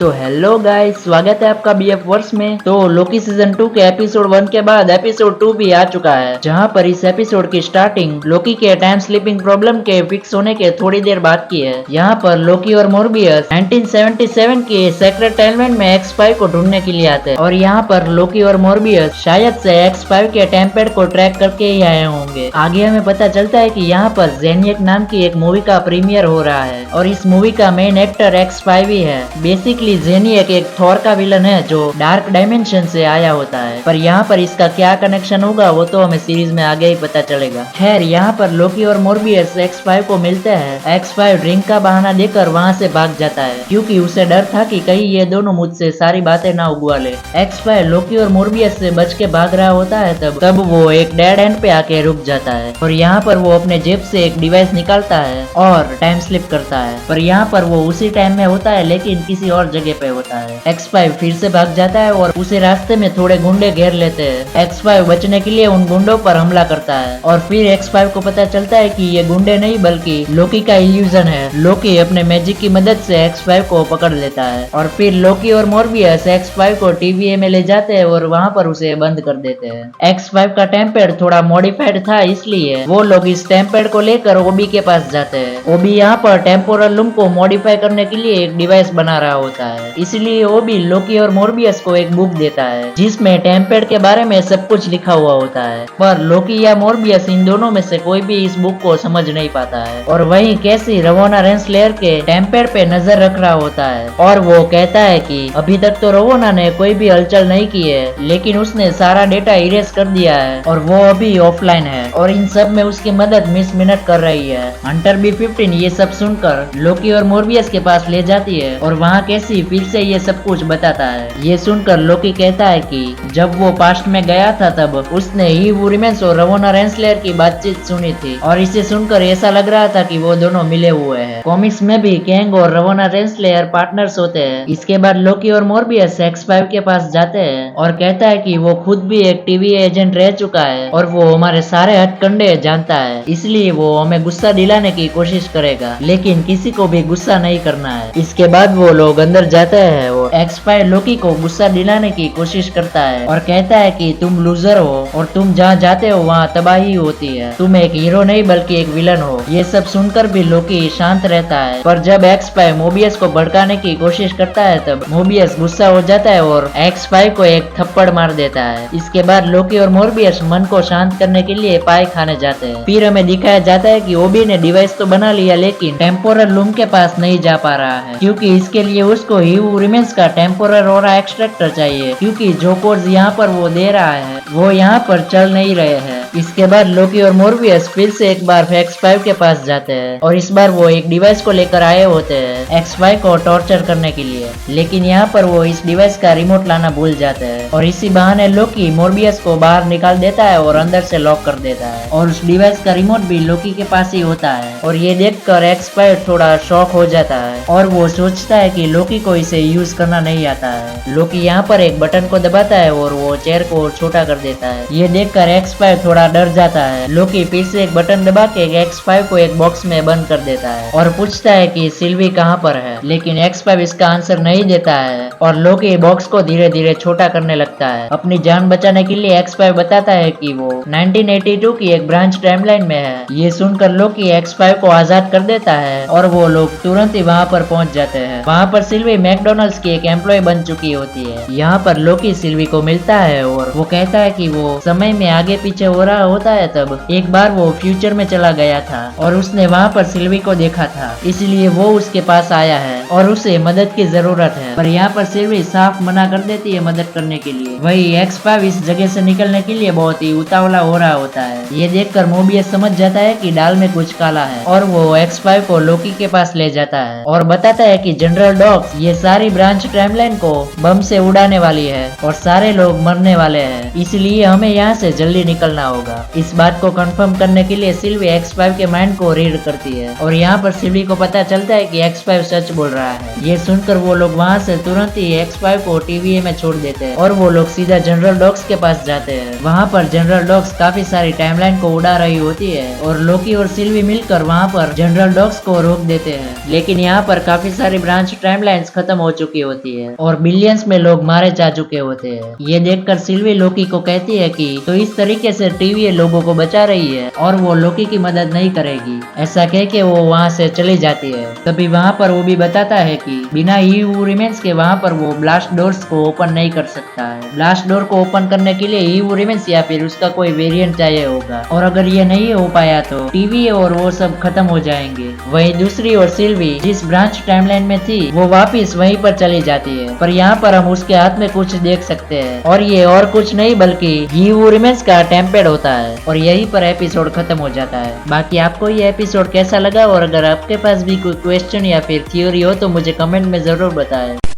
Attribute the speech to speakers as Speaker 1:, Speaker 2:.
Speaker 1: तो hello guys, स्वागत है आपका बीएफ वर्स में। तो लोकी सीजन 2 के एपिसोड 1 के बाद एपिसोड 2 भी आ चुका है, जहां पर इस एपिसोड की स्टार्टिंग लोकी के टाइम स्लीपिंग प्रॉब्लम के फिक्स होने के थोड़ी देर बाद की है। यहां पर लोकी और मोरबियस 1977 के सेक्रेट टाइमलाइन में X5 को ढूंढने के लिए आते हैं और यहां पर लोकी और मोरबियस शायद से X5 के टेम्पेड को ट्रैक करके ही आए होंगे। आगे हमें पता चलता है कि यहाँ पर जेनियक नाम की एक मूवी का प्रीमियर हो रहा है और इस मूवी का मेन एक्टर X5 ही है। बेसिकली जेनियक एक थॉर का विलन है जो डार्क डायमेंशन से आया होता है, पर यहाँ पर इसका क्या कनेक्शन होगा वो तो हमें सीरीज में आगे ही पता चलेगा। खैर, यहाँ पर लोकी और मोरबियस X5 को मिलते हैं। X5 ड्रिंक का बहाना देकर वहाँ से भाग जाता है क्योंकि उसे डर था कि कहीं ये दोनों मुझसे सारी बातें ना उगवा ले। X5 लोकी और मोरबियस से बच के भाग रहा होता है तब वो एक डेड एंड पे आके रुक जाता है और यहाँ पर वो अपने जेब से एक डिवाइस निकालता है और टाइम स्लिप करता है, पर यहाँ पर वो उसी टाइम में होता है लेकिन किसी और जगह पे होता है। X5 फिर से भाग जाता है और उसे रास्ते में थोड़े गुंडे घेर लेते हैं। X5 बचने के लिए उन गुंडों पर हमला करता है और फिर X5 को पता चलता है कि ये गुंडे नहीं बल्कि लोकी का इल्यूजन है। लोकी अपने मैजिक की मदद से X5 को पकड़ लेता है और फिर लोकी और मोरबियस X5 को TVA में ले जाते हैं और वहाँ पर उसे बंद कर देते हैं। X5 का टेम्पेड थोड़ा मॉडिफाइड था, इसलिए वो लोग इस टेम्पेड को लेकर ओबी के पास जाते हैं। ओबी यहाँ पर टेम्पोरल लूम को मॉडिफाई करने के लिए एक डिवाइस बना रहा होता है, इसलिए ओबी लोकी और मोरबियस को एक बुक देता है जिसमें टेम्पेड के बारे में सब कुछ लिखा हुआ होता है, पर लोकी या मोरबियस इन दोनों में से कोई भी इस बुक को समझ नहीं पाता है। और वहीं कैसी रवोना रेंसलेयर के टेम्पेड पे नजर रख रहा होता है और वो कहता है कि अभी तक तो रवोना ने कोई भी हलचल नहीं की है, लेकिन उसने सारा डेटा इरेज कर दिया है और वो अभी ऑफलाइन है और इन सब में उसकी मदद मिस मिनट कर रही है। हंटर B15 ये सब सुनकर लोकी और मोरबियस के पास ले जाती है और वहाँ कैसी फिर से ये सब कुछ बताता है। ये सुनकर लोकी कहता है कि जब वो पास्ट में गया था तब उसने ही वुरिमेंस और रवोना रेंसलेयर की बातचीत सुनी थी और इसे सुनकर ऐसा लग रहा था कि वो दोनों मिले हुए हैं। कॉमिक्स में भी कैंग और रवोना रेंसलेयर पार्टनर्स होते हैं। इसके बाद लोकी और मोरबियस X5 के पास जाते हैं और कहता है कि वो खुद भी एक टीवी एजेंट रह चुका है और वो हमारे सारे हथकंडे जानता है, इसलिए वो हमें गुस्सा दिलाने की कोशिश करेगा, लेकिन किसी को भी गुस्सा नहीं करना है। इसके बाद वो लोग अंदर जाते हैं और X5 लोकी को गुस्सा दिलाने की कोशिश करता है और कहता है कि तुम लूजर हो और तुम जहाँ जाते हो वहाँ तबाही होती है, तुम एक हीरो नहीं बल्कि एक विलन हो। ये सब सुनकर भी लोकी शांत रहता है, पर जब X5 मोबियस को भड़काने की कोशिश करता है तब मोबियस गुस्सा हो जाता है और X5 को एक थप्पड़ मार देता है। इसके बाद लोकी और मोरबियस मन को शांत करने के लिए पाई खाने जाते हैं। फिर हमें दिखाया जाता है कि ओबी ने डिवाइस तो बना लिया लेकिन टेम्पोरल लूम के पास नहीं जा पा रहा है क्योंकि इसके लिए उसको हीव रिमेंस का टेम्पोरल ऑरा एक्सट्रैक्टर चाहिए, क्योंकि जो कोड्स यहाँ पर वो दे रहा है वो यहाँ पर चल नहीं रहे हैं। इसके बाद लोकी और मोरबियस फिर से एक बार X5 के पास जाते हैं और इस बार वो एक डिवाइस को लेकर आए होते हैं X5 को टॉर्चर करने के लिए, लेकिन यहाँ पर वो इस डिवाइस का रिमोट लाना भूल जाते हैं और इसी बहाने लोकी मोरबियस को बाहर निकाल देता है और अंदर से लॉक कर देता है और उस डिवाइस का रिमोट भी लोकी के पास ही होता है। और ये देखकर X5 थोड़ा शॉक हो जाता है और वो सोचता है कि लोकी को इसे यूज करना नहीं आता है। लोकी यहाँ पर एक बटन को दबाता है और वो चेयर को छोटा कर देता है। ये देखकर X5 थोड़ा डर जाता है। लोकी फिर से एक बटन दबा के X5 को एक बॉक्स में बंद कर देता है और पूछता है कि सिल्वी कहाँ पर है, लेकिन X5 इसका आंसर नहीं देता है और लोकी बॉक्स को धीरे धीरे छोटा करने लगता है। अपनी जान बचाने के लिए X5 बताता है कि वो 1982 की एक ब्रांच टाइमलाइन में है। ये सुनकर लोकी X5 को आजाद कर देता है और वो लोग तुरंत ही वहाँ पर पहुँच जाते हैं। वहाँ पर सिल्वी मैकडोनल्ड्स की एक एम्प्लॉय बन चुकी होती है। यहाँ पर लोकी सिल्वी को मिलता है और वो कहता है कि वो समय में आगे पीछे हो रहा होता है तब एक बार वो फ्यूचर में चला गया था और उसने वहाँ पर सिल्वी को देखा था, इसलिए वो उसके पास आया है और उसे मदद की जरूरत है, पर यहाँ पर सिल्वी साफ मना कर देती है मदद करने के लिए। वही X5 इस जगह से निकलने के लिए बहुत ही उतावला हो रहा होता है। ये देखकर मोबियस समझ जाता है कि दाल में कुछ काला है और वो X5 को लोकी के पास ले जाता है और बताता है कि जनरल डॉक्स ये सारी ब्रांच टाइमलाइन को बम से उड़ाने वाली है और सारे लोग मरने वाले हैं, इसलिए हमें यहाँ से जल्दी निकलना होगा। इस बात को कंफर्म करने के लिए सिल्वी X5 के माइंड को रीड करती है और यहाँ पर सिल्वी को पता चलता है कि X5 सच बोल रहा है। ये सुनकर वो लोग वहाँ से तुरंत ही X5 को TVA में छोड़ देते हैं और वो लोग सीधा जनरल डॉक्स के पास जाते हैं। वहाँ पर जनरल डॉक्स काफी सारी टाइमलाइन को उड़ा रही होती है और लोकी और सिल्वी मिलकर वहाँ पर जनरल डॉक्स को रोक देते हैं, लेकिन यहाँ पर काफी सारी ब्रांच टाइमलाइंस खत्म हो चुकी होती होती है और बिलियंस में लोग मारे जा चुके होते हैं। ये देखकर सिल्वी लोकी को कहती है कि तो इस तरीके से टीवीए लोगों को बचा रही है और वो लोकी की मदद नहीं करेगी। ऐसा कह के वो वहाँ से चली जाती है। तभी वहाँ पर वो भी बताता है कि बिना ही रिमेंस के वहाँ पर वो ब्लास्ट डोर्स को ओपन नहीं कर सकता है। ब्लास्ट डोर को ओपन करने के लिए ही रिमेंस या फिर उसका कोई वेरिएंट चाहिए होगा और अगर ये नहीं हो पाया तो टीवी और वो सब खत्म हो जाएंगे। वहीं दूसरी ओर सिल्वी जिस ब्रांच टाइमलाइन में थी वो वापिस वहीं पर चली जाती है, पर यहाँ पर हम उसके हाथ में कुछ देख सकते हैं और ये और कुछ नहीं बल्कि ही रिमेंस का टेम्पेड होता है और यहीं पर एपिसोड खत्म हो जाता है। बाकी आपको ये एपिसोड कैसा लगा और अगर आपके पास भी कोई क्वेश्चन या फिर थ्योरी हो तो मुझे कमेंट में जरूर बताएं।